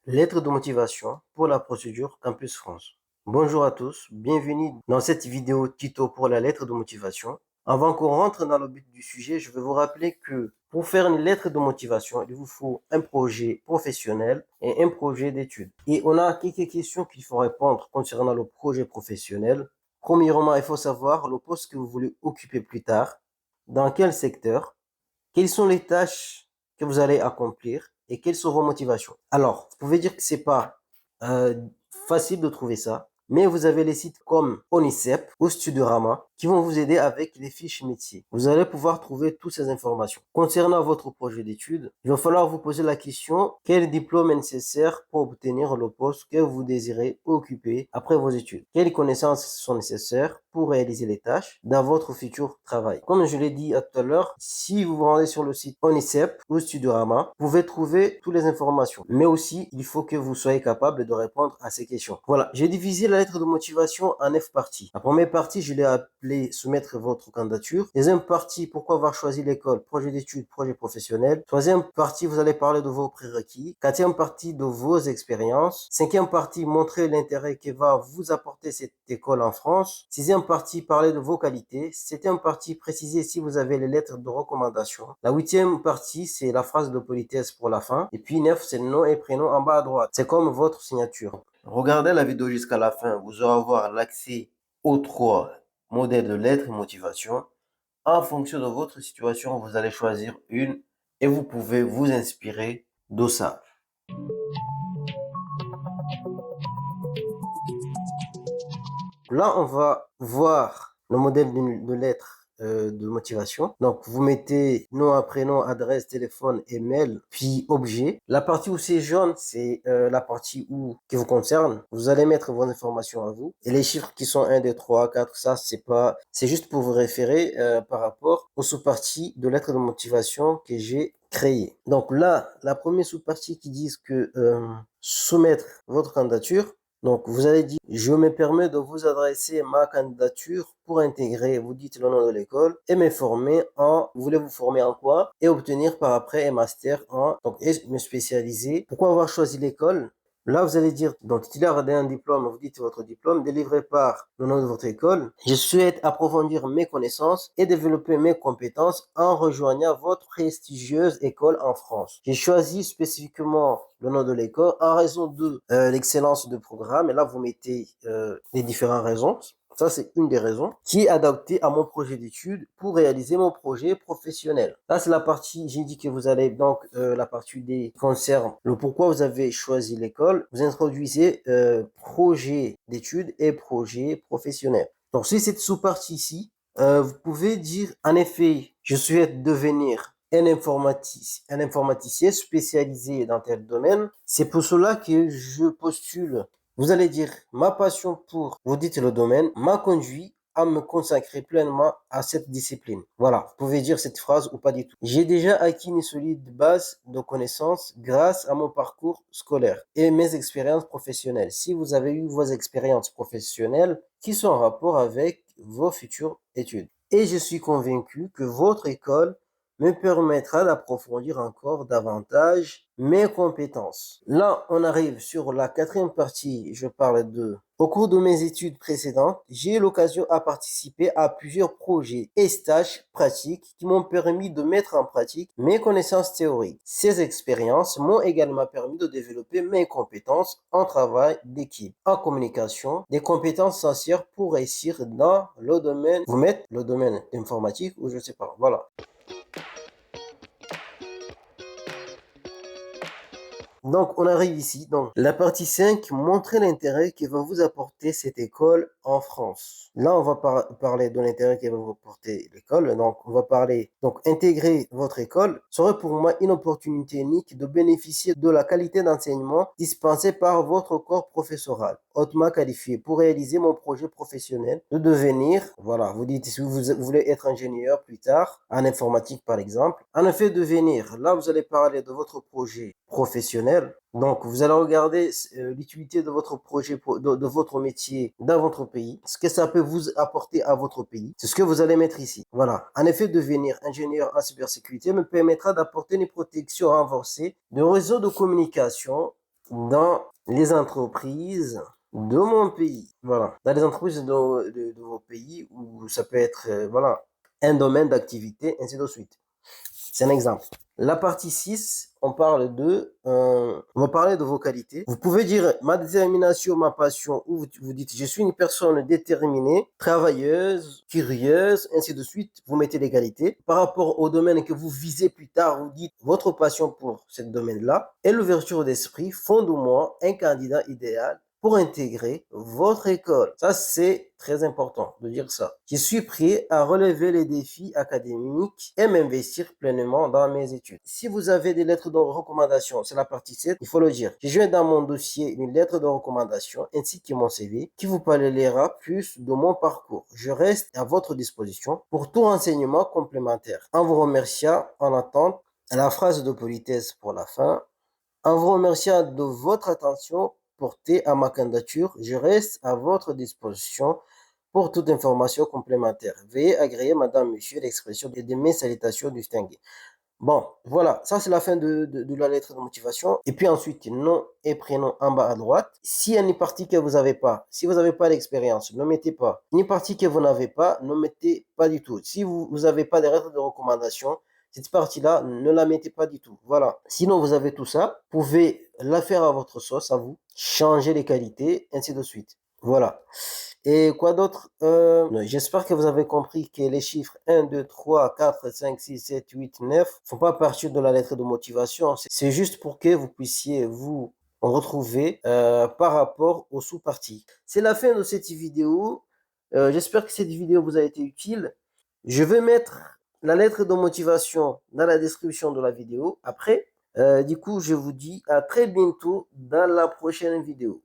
Lettre de motivation pour la procédure Campus France. Bonjour à tous, bienvenue dans cette vidéo tuto pour la lettre de motivation. Avant qu'on rentre dans le but du sujet, je vais vous rappeler que pour faire une lettre de motivation, il vous faut un projet professionnel et un projet d'études. Et on a quelques questions qu'il faut répondre concernant le projet professionnel. Premièrement, il faut savoir le poste que vous voulez occuper plus tard, dans quel secteur, quelles sont les tâches que vous allez accomplir et quelles sont vos motivations? Alors, vous pouvez dire que c'est pas euh, facile de trouver ça, mais vous avez les sites comme Onicep ou Studorama qui vont vous aider avec les fiches métiers. Vous allez pouvoir trouver toutes ces informations. Concernant votre projet d'études, il va falloir vous poser la question, quel diplôme est nécessaire pour obtenir le poste que vous désirez occuper après vos études? Quelles connaissances sont nécessaires pour réaliser les tâches dans votre futur travail? Comme je l'ai dit tout à l'heure, si vous vous rendez sur le site Onicep ou Studorama, vous pouvez trouver toutes les informations. Mais aussi, il faut que vous soyez capable de répondre à ces questions. Voilà, j'ai divisé la lettre de motivation en 9 parties. La première partie, je l'ai appelée soumettre votre candidature. Deuxième partie, pourquoi avoir choisi l'école, projet d'études, projet professionnel. Troisième partie, vous allez parler de vos prérequis. Quatrième partie, de vos expériences. Cinquième partie, montrer l'intérêt que va vous apporter cette école en France. Sixième partie, parler de vos qualités. Septième partie, préciser si vous avez les lettres de recommandation. La huitième partie, c'est la phrase de politesse pour la fin. Et puis neuf, c'est le nom et prénom en bas à droite. C'est comme votre signature. Regardez la vidéo jusqu'à la fin. Vous allez avoir l'accès aux trois modèles de lettres et motivation. En fonction de votre situation, vous allez choisir une et vous pouvez vous inspirer de ça. Là, on va voir le modèle de lettre de motivation. Donc, vous mettez nom, prénom, adresse, téléphone, email, puis objet. La partie où c'est jaune, c'est la partie qui vous concerne. Vous allez mettre vos informations à vous. Et les chiffres qui sont 1, 2, 3, 4, ça, c'est juste pour vous référer par rapport aux sous-parties de lettre de motivation que j'ai créées. Donc là, la première sous-partie qui dit que soumettre votre candidature. Donc, vous allez dire, je me permets de vous adresser ma candidature pour intégrer, vous dites le nom de l'école, et vous voulez vous former en quoi? Et obtenir par après un master et me spécialiser. Pourquoi avoir choisi l'école? Là, vous allez dire, donc, titulaire d'un diplôme, vous dites votre diplôme, délivré par le nom de votre école. Je souhaite approfondir mes connaissances et développer mes compétences en rejoignant votre prestigieuse école en France. J'ai choisi spécifiquement le nom de l'école en raison de l'excellence du programme. Et là, vous mettez les différentes raisons. Ça, c'est une des raisons qui est adaptée à mon projet d'études pour réaliser mon projet professionnel. Là, c'est la partie, j'ai dit que vous allez donc, la partie des concerne le pourquoi vous avez choisi l'école. Vous introduisez projet d'études et projet professionnel. Donc, si cette sous-partie ici, vous pouvez dire, en effet, je souhaite devenir un informaticien spécialisé dans tel domaine. C'est pour cela que je postule. Vous allez dire, ma passion pour, vous dites le domaine, m'a conduit à me consacrer pleinement à cette discipline. Voilà, vous pouvez dire cette phrase ou pas du tout. J'ai déjà acquis une solide base de connaissances grâce à mon parcours scolaire et mes expériences professionnelles. Si vous avez eu vos expériences professionnelles qui sont en rapport avec vos futures études. Et je suis convaincu que votre école me permettra d'approfondir encore davantage mes compétences. Là, on arrive sur la quatrième partie. Je parle de au cours de mes études précédentes, j'ai eu l'occasion à participer à plusieurs projets et stages pratiques qui m'ont permis de mettre en pratique mes connaissances théoriques. Ces expériences m'ont également permis de développer mes compétences en travail d'équipe, en communication, des compétences essentielles pour réussir dans le domaine, vous mettez le domaine informatique ou je sais pas, voilà. Donc, on arrive ici. Donc, la partie 5, montrer l'intérêt que va vous apporter cette école en France. Là, on va parler de l'intérêt que va vous apporter l'école. Donc, on va parler, donc, intégrer votre école serait pour moi une opportunité unique de bénéficier de la qualité d'enseignement dispensée par votre corps professoral, hautement qualifié pour réaliser mon projet professionnel de devenir, voilà, vous dites si vous voulez être ingénieur plus tard, en informatique par exemple. En effet, devenir, là, vous allez parler de votre projet professionnel. Donc, vous allez regarder l'utilité de votre projet, de votre métier dans votre pays, ce que ça peut vous apporter à votre pays. C'est ce que vous allez mettre ici. Voilà. En effet, devenir ingénieur en cybersécurité me permettra d'apporter une protection renforcée de réseaux de communication dans les entreprises de mon pays. Voilà. Dans les entreprises de vos pays où ça peut être, voilà, un domaine d'activité, ainsi de suite. C'est un exemple. La partie 6, on va parler de vos qualités. Vous pouvez dire ma détermination, ma passion, ou vous dites je suis une personne déterminée, travailleuse, curieuse, ainsi de suite. Vous mettez les qualités. Par rapport au domaine que vous visez plus tard, vous dites votre passion pour ce domaine-là et l'ouverture d'esprit font de moi un candidat idéal pour intégrer votre école. Ça, c'est très important de dire ça. Je suis prêt à relever les défis académiques et m'investir pleinement dans mes études. Si vous avez des lettres de recommandation, c'est la partie 7, il faut le dire. Je joins dans mon dossier une lettre de recommandation ainsi que mon CV qui vous parlera plus de mon parcours. Je reste à votre disposition pour tout renseignement complémentaire. En vous remerciant en attente, la phrase de politesse pour la fin. En vous remerciant de votre attention portée à ma candidature, je reste à votre disposition pour toute information complémentaire. Veuillez agréer, madame, monsieur, l'expression de mes salutations distinguées. Bon, voilà, ça c'est la fin de la lettre de motivation. Et puis ensuite, nom et prénom en bas à droite. S'il y a une partie que vous n'avez pas, si vous n'avez pas l'expérience, ne mettez pas. Une partie que vous n'avez pas, ne mettez pas du tout. Si vous n'avez pas de lettre de recommandation, cette partie-là, ne la mettez pas du tout. Voilà. Sinon, vous avez tout ça. Vous pouvez la faire à votre sauce, à vous. Changer les qualités, ainsi de suite. Voilà. Et quoi d'autre? J'espère que vous avez compris que les chiffres 1, 2, 3, 4, 5, 6, 7, 8, 9 ne font pas partie de la lettre de motivation. C'est juste pour que vous puissiez vous retrouver par rapport aux sous-parties. C'est la fin de cette vidéo. J'espère que cette vidéo vous a été utile. Je vais mettre la lettre de motivation dans la description de la vidéo après. Du coup, je vous dis à très bientôt dans la prochaine vidéo.